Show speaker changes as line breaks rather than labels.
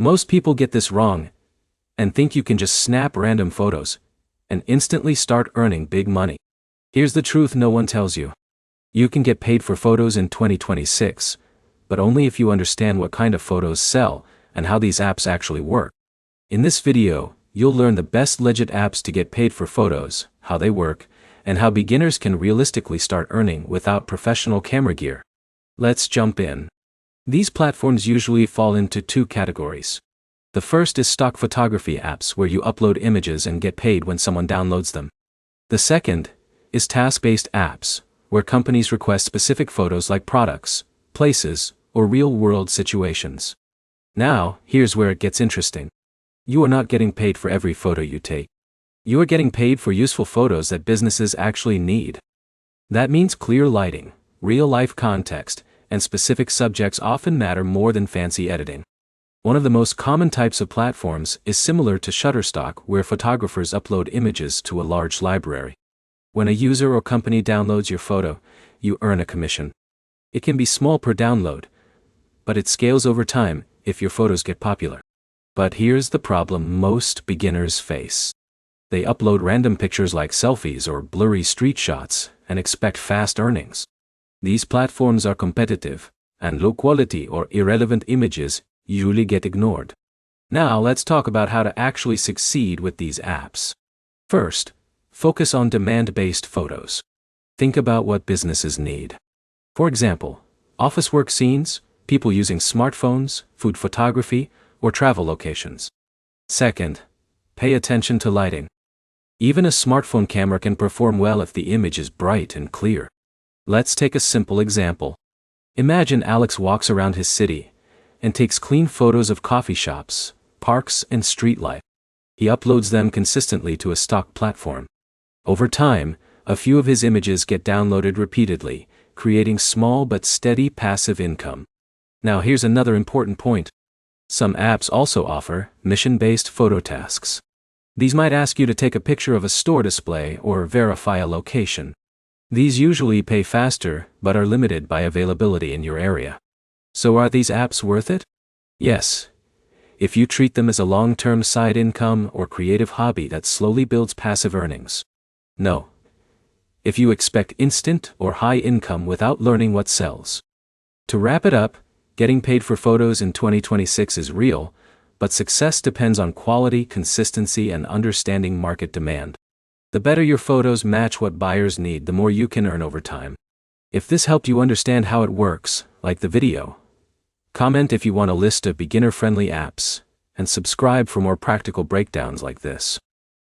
Most people get this wrong and think you can just snap random photos and instantly start earning big money. Here's the truth no one tells you. You can get paid for photos in 2026, but only if you understand what kind of photos sell and how these apps actually work. In this video, you'll learn the best legit apps to get paid for photos, how they work, and how beginners can realistically start earning without professional camera gear. Let's jump in. These platforms usually fall into two categories. The first is stock photography apps where you upload images and get paid when someone downloads them. The second is task-based apps where companies request specific photos like products, places, or real-world situations. Now, here's where it gets interesting. You are not getting paid for every photo you take. You are getting paid for useful photos that businesses actually need. That means clear lighting, real-life context, and specific subjects often matter more than fancy editing. One of the most common types of platforms is similar to Shutterstock, where photographers upload images to a large library. When a user or company downloads your photo, you earn a commission. It can be small per download, but it scales over time if your photos get popular. But here's the problem most beginners face. They upload random pictures like selfies or blurry street shots and expect fast earnings. These platforms are competitive, and low-quality or irrelevant images usually get ignored. Now let's talk about how to actually succeed with these apps. First, focus on demand-based photos. Think about what businesses need. For example, office work scenes, people using smartphones, food photography, or travel locations. Second, pay attention to lighting. Even a smartphone camera can perform well if the image is bright and clear. Let's take a simple example. Imagine Alex walks around his city and takes clean photos of coffee shops, parks, and street life. He uploads them consistently to a stock platform. Over time, a few of his images get downloaded repeatedly, creating small but steady passive income. Now here's another important point. Some apps also offer mission-based photo tasks. These might ask you to take a picture of a store display or verify a location. These usually pay faster, but are limited by availability in your area. So are these apps worth it? Yes, if you treat them as a long-term side income or creative hobby that slowly builds passive earnings. No, if you expect instant or high income without learning what sells. To wrap it up, getting paid for photos in 2026 is real, but success depends on quality, consistency, and understanding market demand. The better your photos match what buyers need, the more you can earn over time. If this helped you understand how it works, like the video. Comment if you want a list of beginner-friendly apps, and subscribe for more practical breakdowns like this.